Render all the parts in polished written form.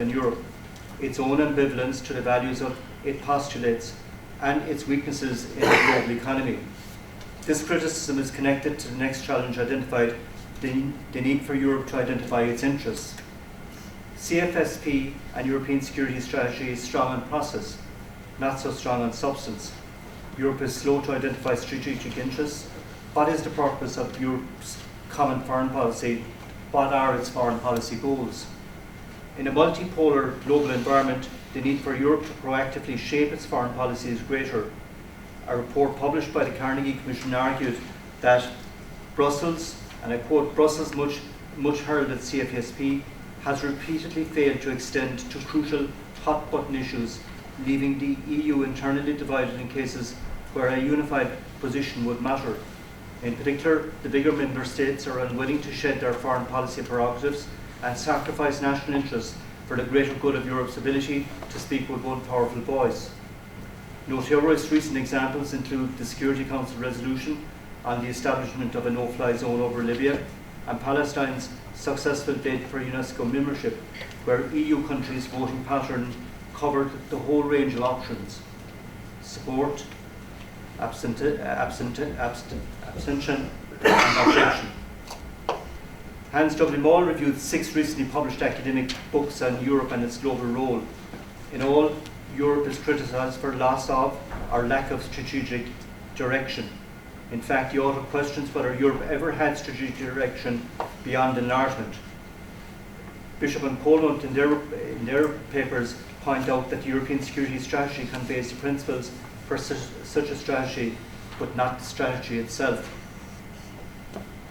in Europe, its own ambivalence to the values it postulates, and its weaknesses in the global economy. This criticism is connected to the next challenge identified, the need for Europe to identify its interests. CFSP and European security strategy is strong on process, not so strong on substance. Europe is slow to identify strategic interests. What is the purpose of Europe's common foreign policy? What are its foreign policy goals? In a multipolar global environment, the need for Europe to proactively shape its foreign policy is greater. A report published by the Carnegie Commission argued that Brussels, and I quote, Brussels much heralded CFSP, has repeatedly failed to extend to crucial hot-button issues, leaving the EU internally divided in cases where a unified position would matter. In particular, the bigger member states are unwilling to shed their foreign policy prerogatives and sacrifice national interests for the greater good of Europe's ability to speak with one powerful voice. Notorious recent examples include the Security Council resolution on the establishment of a no-fly zone over Libya and Palestine's successful bid for UNESCO membership, where EU countries' voting pattern covered the whole range of options: support, abstention, and objection. Hans W. Moll reviewed 6 recently published academic books on Europe and its global role. In all, Europe is criticised for loss of or lack of strategic direction. In fact, the author questions whether Europe ever had strategic direction beyond enlargement. Bishop and Colm in their papers point out that the European security strategy conveys the principles for such a strategy, but not the strategy itself.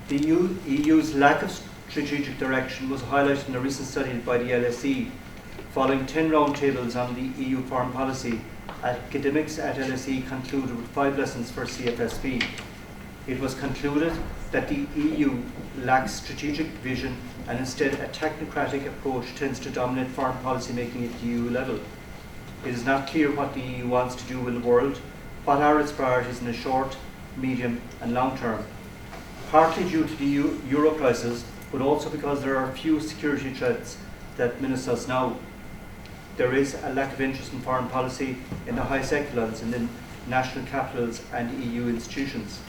The EU's lack of strategic direction was highlighted in a recent study by the LSE. Following 10 roundtables on the EU foreign policy, academics at LSE concluded with 5 lessons for CFSP. It was concluded that the EU lacks strategic vision and instead a technocratic approach tends to dominate foreign policy making at the EU level. It is not clear what the EU wants to do in the world, what are its priorities in the short, medium and long term. Partly due to the euro crisis, but also because there are few security threats that menace us now. There is a lack of interest in foreign policy in the highest echelons in the national capitals and EU institutions.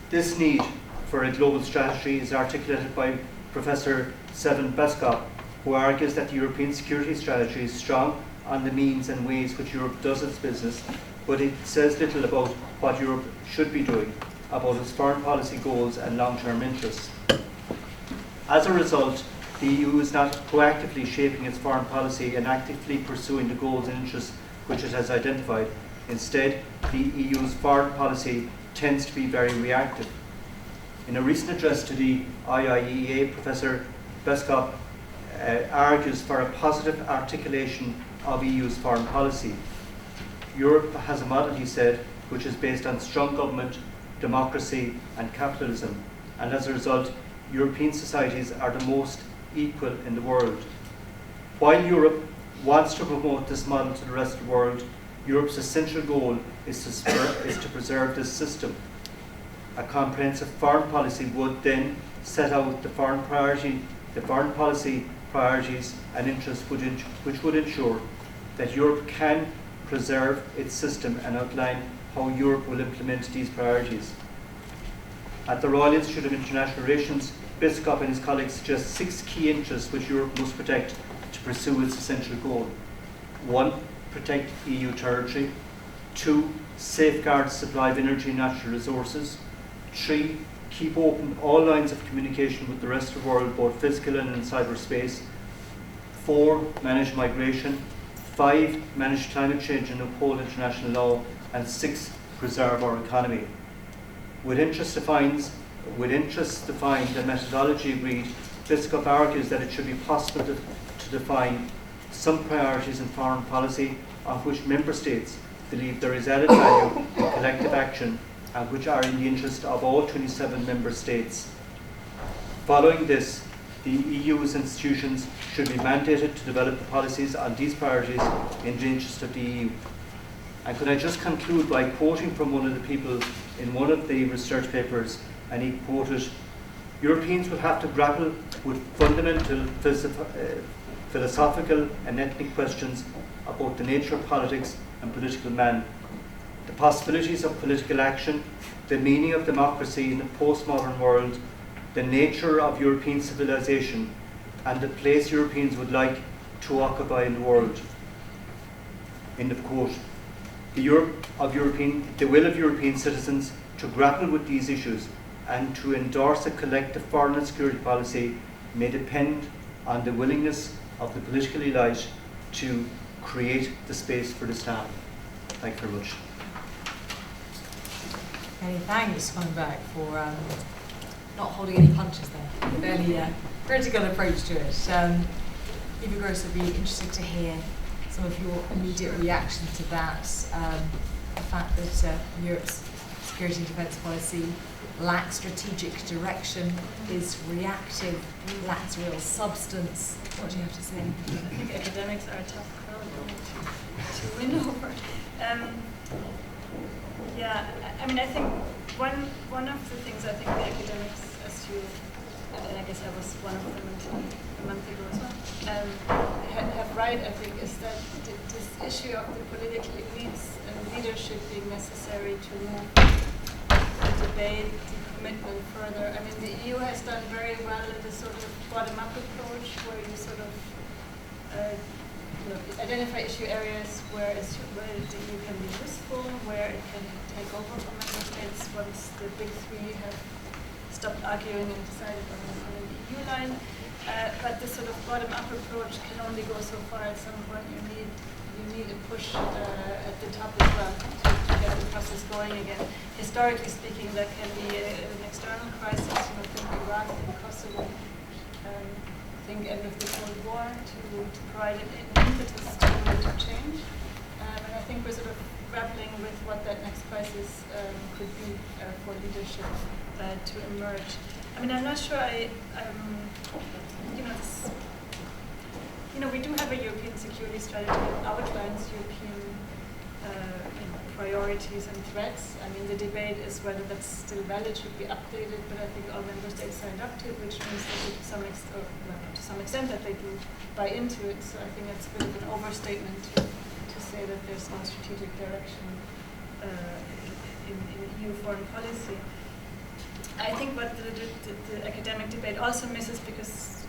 This need for a global strategy is articulated by Professor Sevan Beskop, who argues that the European security strategy is strong on the means and ways which Europe does its business, but it says little about what Europe should be doing, about its foreign policy goals and long-term interests. As a result, the EU is not proactively shaping its foreign policy and actively pursuing the goals and interests which it has identified. Instead, the EU's foreign policy tends to be very reactive. In a recent address to the IIEA, Professor Beskop argues for a positive articulation of EU's foreign policy. Europe has a model, he said, which is based on strong government, democracy and capitalism, and as a result, European societies are the most equal in the world. While Europe wants to promote this model to the rest of the world, Europe's essential goal is to preserve this system. A comprehensive foreign policy would then set out the foreign policy priorities and interests which would ensure that Europe can preserve its system and outline how Europe will implement these priorities. At the Royal Institute of International Relations, Beskop and his colleagues suggest 6 key interests which Europe must protect to pursue its essential goal. 1. Protect EU territory. 2. Safeguard supply of energy and natural resources. 3. Keep open all lines of communication with the rest of the world, both physical and in cyberspace. 4. Manage migration. 5. Manage climate change and uphold international law. And 6. Preserve our economy. With interests defined and methodology agreed, Beskop argues that it should be possible to define some priorities in foreign policy on which member states believe there is added value in collective action and which are in the interest of all 27 member states. Following this, the EU's institutions should be mandated to develop the policies on these priorities in the interest of the EU. And could I just conclude by quoting from one of the people in one of the research papers, and he quoted, "Europeans will have to grapple with fundamental philosophical and ethnic questions about the nature of politics and political man, the possibilities of political action, the meaning of democracy in the postmodern world, the nature of European civilization, and the place Europeans would like to occupy in the world. End of quote. The will of European citizens to grapple with these issues and to endorse a collective foreign and security policy may depend on the willingness of the political elite to create the space for this to happen. Thank you very much. Many thanks, coming back, for not holding any punches there. A fairly critical approach to it. Eva Gross, would be interested to hear some of your immediate reaction to that. The fact that Europe's security and defence policy lacks strategic direction, is reactive, lacks real substance. What do you have to say? I think academics are a tough crowd to win over. Yeah, I mean, I think one of the things I think the academics, as you, and I guess I was one of them until a month ago as well, have right, I think, is that this issue of the political elites and leadership being necessary to move the debate, the commitment further. I mean, the EU has done very well in this sort of bottom-up approach, where you sort of identify issue areas where the EU can be useful, where it can take over from member states once the big three have stopped arguing and decided on an EU line. But this sort of bottom-up approach can only go so far. At some point, you need a push at the top as well to get the process going again. Historically speaking, that can be an external crisis. Think Iraq, think Kosovo. Think end of the Cold War to provide an impetus to change. And I think we're sort of grappling with what that next crisis could be for leadership to emerge. I mean, I'm not sure we do have a European security strategy that outlines European priorities and threats. I mean, the debate is whether that's still valid, should be updated, but I think all member states signed up to it, which means that to some extent that they do buy into it. So I think it's a bit of an overstatement to say that there's no strategic direction in EU foreign policy. I think what the academic debate also misses, because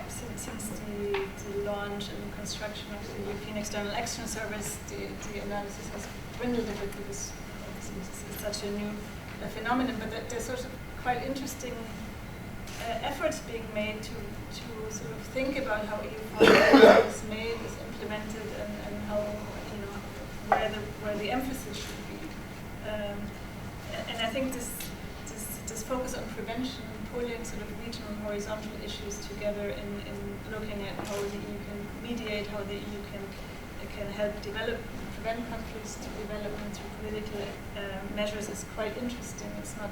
since the launch and construction of the European External Action Service, the analysis has dwindled a bit because it's such a new phenomenon. But there's sort of quite interesting efforts being made to sort of think about how EU foreign policy is made, is implemented, and how where the emphasis should be. And I think this focus on prevention, pulling sort of regional and horizontal issues together in looking at how the EU can mediate, how the EU can help prevent conflicts to development through political measures is quite interesting. It's not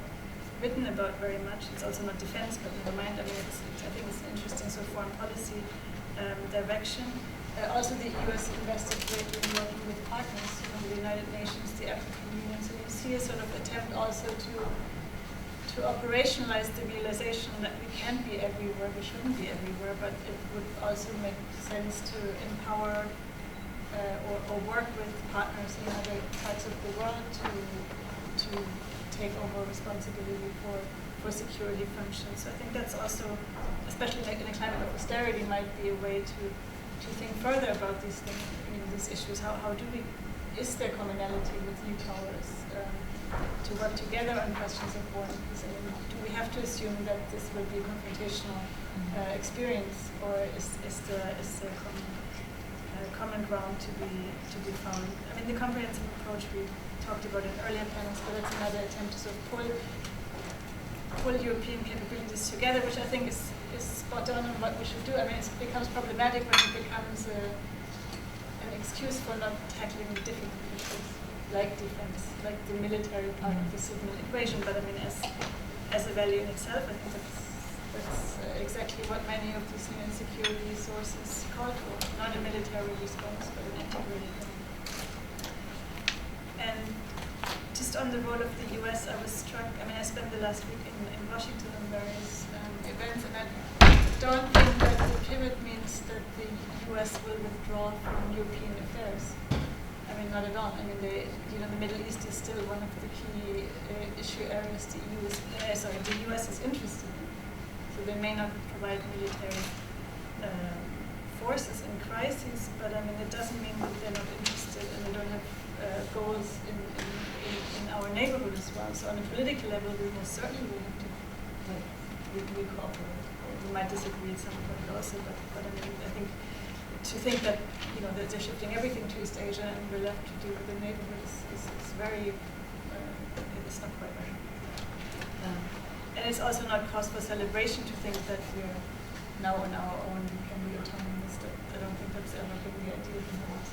written about very much. It's also not defense, but never mind. I mean, I think it's an interesting sort of foreign policy direction. Also, the EU has invested greatly in working with partners, the United Nations, the African Union. So you see a sort of attempt also to operationalize the realization that we can't be everywhere, we shouldn't be everywhere, but it would also make sense to empower or work with partners in other parts of the world to take over responsibility for security functions. So I think that's also, especially like in a climate of austerity, might be a way to think further about these things, these issues. How do we, is there commonality with new powers to work together on questions of war and peace? I mean, do we have to assume that this will be a confrontational experience, or is there common ground to be found? I mean, the comprehensive approach we talked about in earlier panels, but that's another attempt to sort of pull European capabilities together, which I think is spot on what we should do. I mean, it becomes problematic when it becomes an excuse for not tackling difficult issues like defense, like the military part of the civil equation. But I mean, as a value in itself, I think that's exactly what many of these new security sources call for. Not a military response, but an integrated one. And just on the role of the US, I was struck. I mean, I spent the last week in Washington on various events, and I don't think that the pivot means that the US will withdraw from European affairs. I mean, not at all. I mean, the Middle East is still one of the key issue areas the US is interested in. So they may not provide military forces in crises, but I mean, it doesn't mean that they're not interested and they don't have goals in our neighborhood as well. So on a political level, we most certainly will have to we cooperate. We might disagree at some point also, but I mean, I think to think that that they're shifting everything to East Asia and we're left to deal with the neighborhood is very it's not quite right. And it's also not cause for celebration to think that we're now on our own and can be autonomous. I don't think that's ever been the idea behind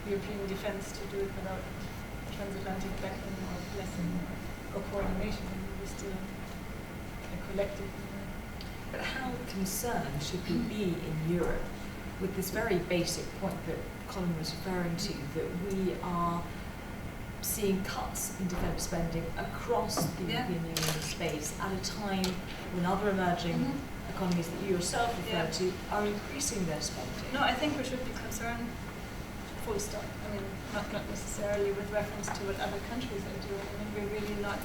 European defense, to do it without transatlantic backing or blessing or coordination. We're still a collective. But how concerned should we be in Europe with this very basic point that Colm was referring to, that we are seeing cuts in defence spending across the European Union space at a time when other emerging economies that you yourself referred to are increasing their spending? No, I think we should be concerned, full stop. I mean, not necessarily with reference to what other countries are doing. I mean, we're really not,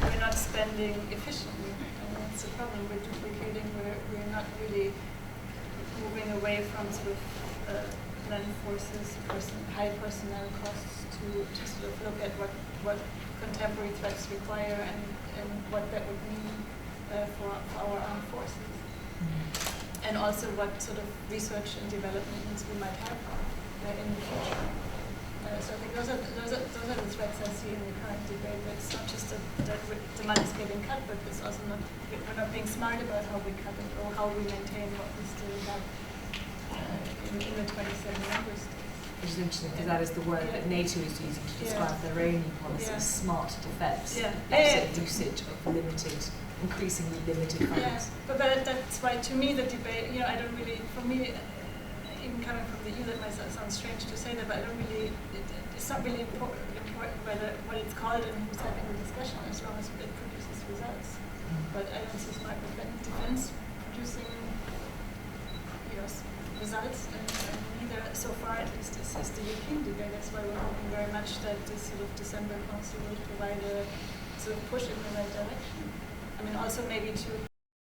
we're not spending efficiently. I mean, that's the problem. We're duplicating, we're not really moving away from sort of land forces, high personnel costs to sort of look at what contemporary threats require and what that would mean for our armed forces. And also what sort of research and development needs we might have in the future. So I think those are the threats I see in the current debate. That it's not just that the money's getting cut, but it's also we're not being smart about how we cut it or how we maintain what we still have in the 27 member states. Which is interesting, because that is the word that NATO is using to describe their own policy, smart defence. Usage of increasingly limited funds. But that's why, to me, the debate, I don't really, for me, even coming from the EU, that might sound strange to say that, but I don't really, it's not really important whether what it's called and who's having the discussion, as long as it produces results. But I don't see smart defense producing results, and neither, so far at least, is the European debate. That's why we're hoping very much that this sort of December Council will provide a sort of push in the right direction. I mean, also maybe to